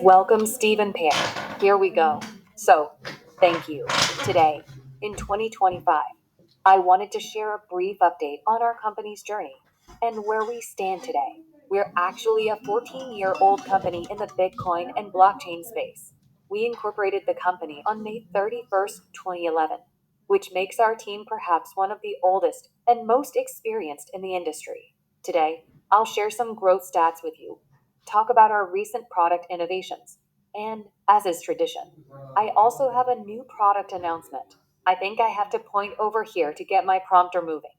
Welcome, Steve and Pam. Here we go. So, thank you. Today, in 2025, I wanted to share a brief update on our company's journey and where we stand today. We're actually a 14-year-old company in the Bitcoin and blockchain space. We incorporated the company on May 31st, 2011, which makes our team perhaps one of the oldest and most experienced in the industry. Today, I'll share some growth stats with you, talk about our recent product innovations, and, as is tradition, I also have a new product announcement. I think I have to point over here to get my prompter moving.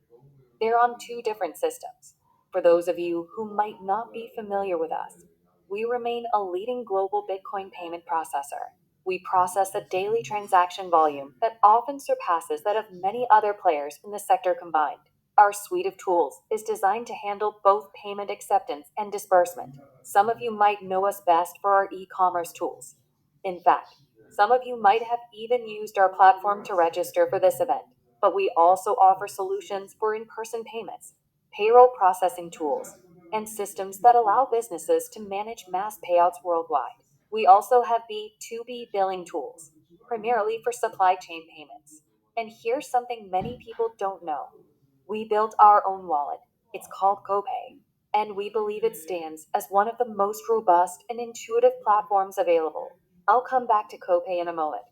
They're on two different systems. For those of you who might not be familiar with us, we remain a leading global Bitcoin payment processor. We process a daily transaction volume that often surpasses that of many other players in the sector combined. Our suite of tools is designed to handle both payment acceptance and disbursement. Some of you might know us best for our e-commerce tools. In fact, some of you might have even used our platform to register for this event. But we also offer solutions for in-person payments, payroll processing tools, and systems that allow businesses to manage mass payouts worldwide. We also have B2B billing tools, primarily for supply chain payments. And here's something many people don't know. We built our own wallet. It's called GoPay, and we believe it stands as one of the most robust and intuitive platforms available. I'll come back to GoPay in a moment.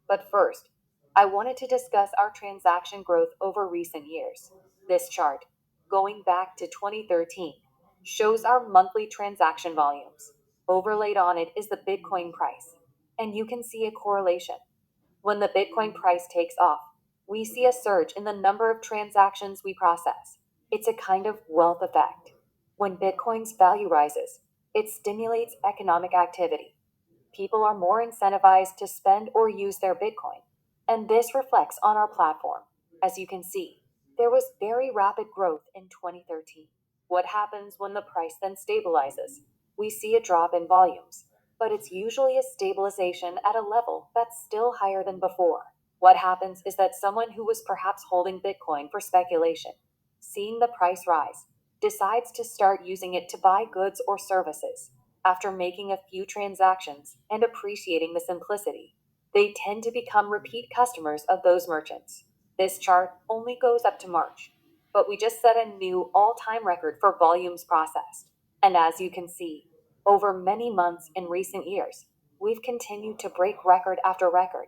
But first, I wanted to discuss our transaction growth over recent years. This chart, going back to 2013, shows our monthly transaction volumes. Overlaid on it is the Bitcoin price, and you can see a correlation. When the Bitcoin price takes off, we see a surge in the number of transactions we process. It's a kind of wealth effect. When Bitcoin's value rises, it stimulates economic activity. People are more incentivized to spend or use their Bitcoin, and this reflects on our platform. As you can see, there was very rapid growth in 2013. What happens when the price then stabilizes? We see a drop in volumes, but it's usually a stabilization at a level that's still higher than before. What happens is that someone who was perhaps holding Bitcoin for speculation, seeing the price rise, decides to start using it to buy goods or services. After making a few transactions and appreciating the simplicity, they tend to become repeat customers of those merchants. This chart only goes up to March, but we just set a new all-time record for volumes processed. And as you can see, over many months in recent years, we've continued to break record after record,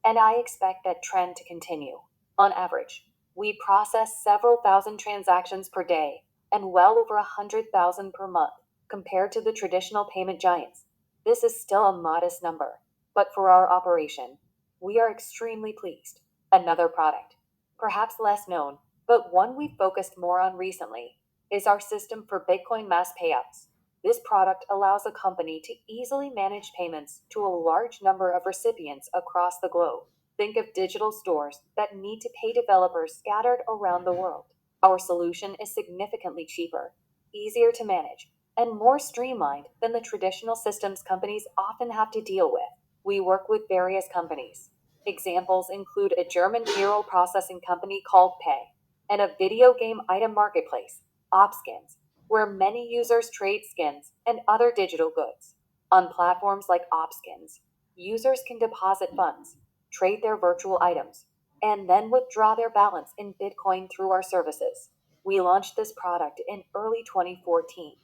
and I expect that trend to continue. On average, we process several thousand transactions per day and well over 100,000 per month. Compared to the traditional payment giants, this is still a modest number, but for our operation, we are extremely pleased. Another product, perhaps less known, but one we've focused more on recently, is our system for Bitcoin mass payouts. This product allows a company to easily manage payments to a large number of recipients across the globe. Think of digital stores that need to pay developers scattered around the world. Our solution is significantly cheaper, easier to manage, and more streamlined than the traditional systems companies often have to deal with. We work with various companies. Examples include a German payroll processing company called Pay, and a video game item marketplace, Opskins, where many users trade skins and other digital goods. On platforms like Opskins, users can deposit funds, trade their virtual items, and then withdraw their balance in Bitcoin through our services. We launched this product in early 2014,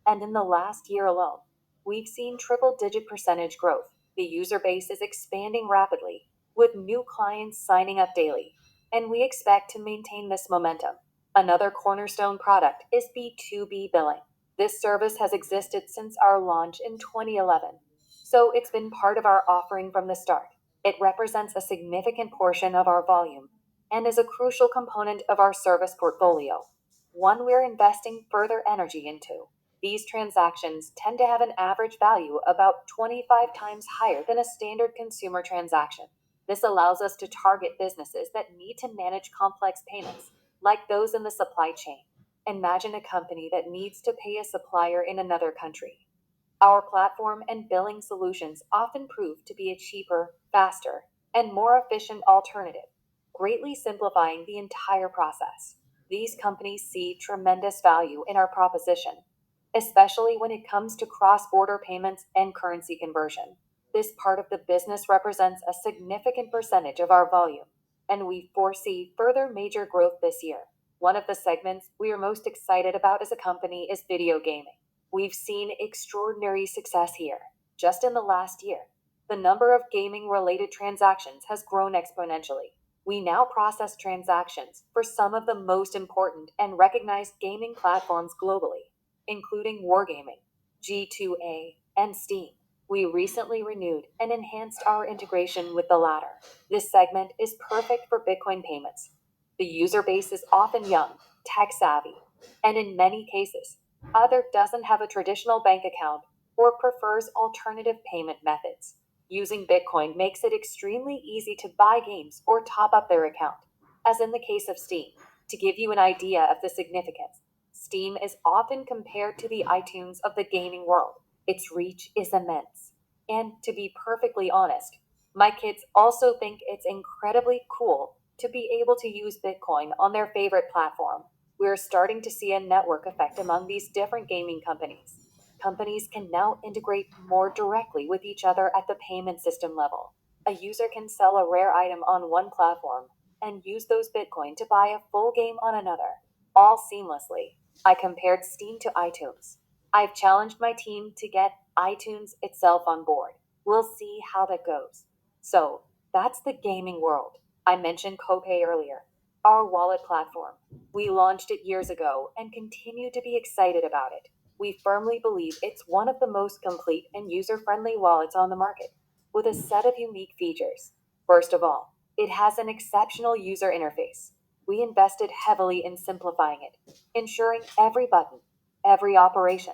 and in the last year alone, we've seen triple-digit percentage growth. The user base is expanding rapidly, with new clients signing up daily, and we expect to maintain this momentum. Another cornerstone product is B2B billing. This service has existed since our launch in 2011, so it's been part of our offering from the start. It represents a significant portion of our volume and is a crucial component of our service portfolio, one we're investing further energy into. These transactions tend to have an average value about 25 times higher than a standard consumer transaction. This allows us to target businesses that need to manage complex payments, like those in the supply chain. Imagine a company that needs to pay a supplier in another country. Our platform and billing solutions often prove to be a cheaper, faster, and more efficient alternative, greatly simplifying the entire process. These companies see tremendous value in our proposition, especially when it comes to cross-border payments and currency conversion. This part of the business represents a significant percentage of our volume, and we foresee further major growth this year. One of the segments we are most excited about as a company is video gaming. We've seen extraordinary success here. Just in the last year, the number of gaming related transactions has grown exponentially. We now process transactions for some of the most important and recognized gaming platforms globally, including Wargaming, G2A, and Steam. We recently renewed and enhanced our integration with the latter. This segment is perfect for Bitcoin payments. The user base is often young, tech savvy, and in many cases, either doesn't have a traditional bank account or prefers alternative payment methods. Using Bitcoin makes it extremely easy to buy games or top up their account, as in the case of Steam. To give you an idea of the significance, Steam is often compared to the iTunes of the gaming world. Its reach is immense. And to be perfectly honest, my kids also think it's incredibly cool to be able to use Bitcoin on their favorite platform. We're starting to see a network effect among these different gaming companies. Companies can now integrate more directly with each other at the payment system level. A user can sell a rare item on one platform and use those Bitcoin to buy a full game on another, all seamlessly. I compared Steam to iTunes. I've challenged my team to get iTunes itself on board. We'll see how that goes. So, that's the gaming world. I mentioned Copay earlier, our wallet platform. We launched it years ago and continue to be excited about it. We firmly believe it's one of the most complete and user-friendly wallets on the market, with a set of unique features. First of all, it has an exceptional user interface. We invested heavily in simplifying it, ensuring every button, every operation,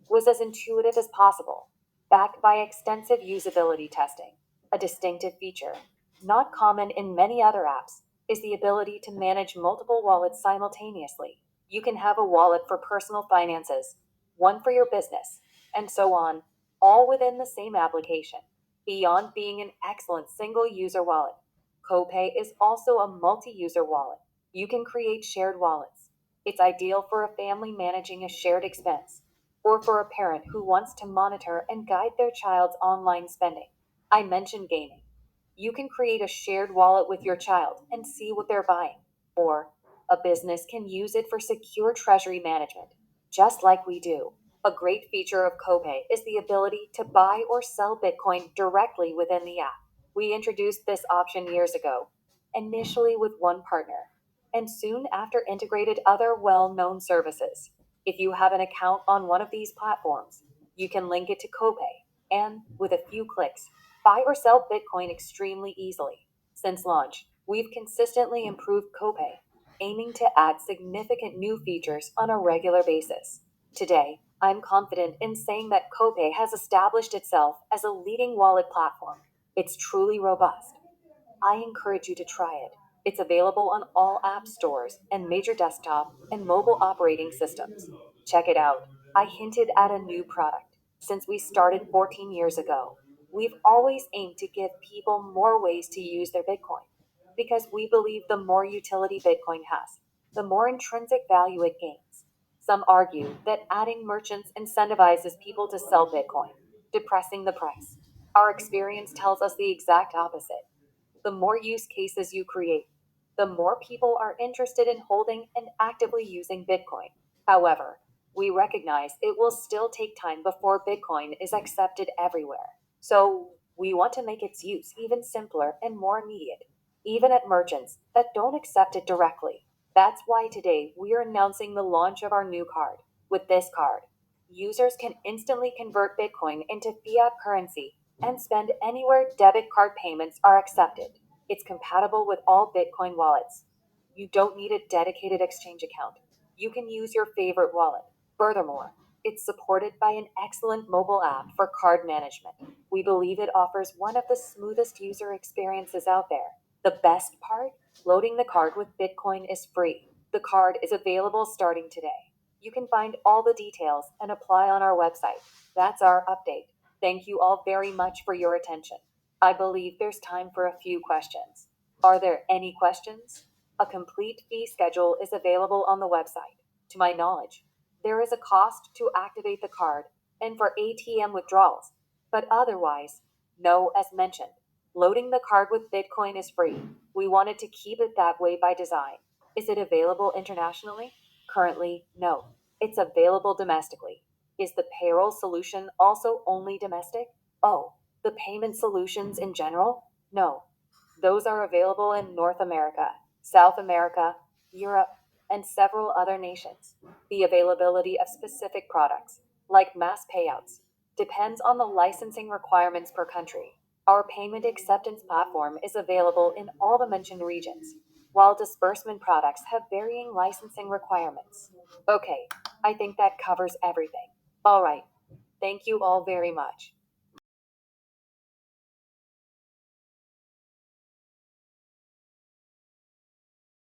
was as intuitive as possible, backed by extensive usability testing. A distinctive feature, not common in many other apps, is the ability to manage multiple wallets simultaneously. You can have a wallet for personal finances, one for your business, and so on, all within the same application. Beyond being an excellent single user wallet, Copay is also a multi user wallet. You can create shared wallets. It's ideal for a family managing a shared expense, or for a parent who wants to monitor and guide their child's online spending. I mentioned gaming. You can create a shared wallet with your child and see what they're buying. Or a business can use it for secure treasury management, just like we do. A great feature of Copay is the ability to buy or sell Bitcoin directly within the app. We introduced this option years ago, initially with one partner, and soon after integrated other well-known services. If you have an account on one of these platforms, you can link it to Copay and, with a few clicks, buy or sell Bitcoin extremely easily. Since launch, we've consistently improved Copay, aiming to add significant new features on a regular basis. Today, I'm confident in saying that Copay has established itself as a leading wallet platform. It's truly robust. I encourage you to try it. It's available on all app stores and major desktop and mobile operating systems. Check it out. I hinted at a new product. Since we started 14 years ago, we've always aimed to give people more ways to use their Bitcoin, because we believe the more utility Bitcoin has, the more intrinsic value it gains. Some argue that adding merchants incentivizes people to sell Bitcoin, depressing the price. Our experience tells us the exact opposite. The more use cases you create, the more people are interested in holding and actively using Bitcoin. However, we recognize it will still take time before Bitcoin is accepted everywhere. So, we want to make its use even simpler and more immediate, even at merchants that don't accept it directly. That's why today we are announcing the launch of our new card. With this card, users can instantly convert Bitcoin into fiat currency and spend anywhere debit card payments are accepted. It's compatible with all Bitcoin wallets. You don't need a dedicated exchange account. You can use your favorite wallet. Furthermore, it's supported by an excellent mobile app for card management. We believe it offers one of the smoothest user experiences out there. The best part? Loading the card with Bitcoin is free. The card is available starting today. You can find all the details and apply on our website. That's our update. Thank you all very much for your attention. I believe there's time for a few questions. Are there any questions? A complete fee schedule is available on the website. To my knowledge, There is a cost to activate the card and for ATM withdrawals, but otherwise, no, as mentioned. Loading the card with Bitcoin is free. We wanted to keep it that way by design. Is it available internationally? Currently, no. It's available domestically. Is the payroll solution also only domestic? Oh, the payment solutions in general? No. Those are available in North America, South America, Europe, and several other nations. The availability of specific products, like mass payouts, depends on the licensing requirements per country. Our payment acceptance platform is available in all the mentioned regions, while disbursement products have varying licensing requirements. Okay, I think that covers everything. All right, thank you all very much.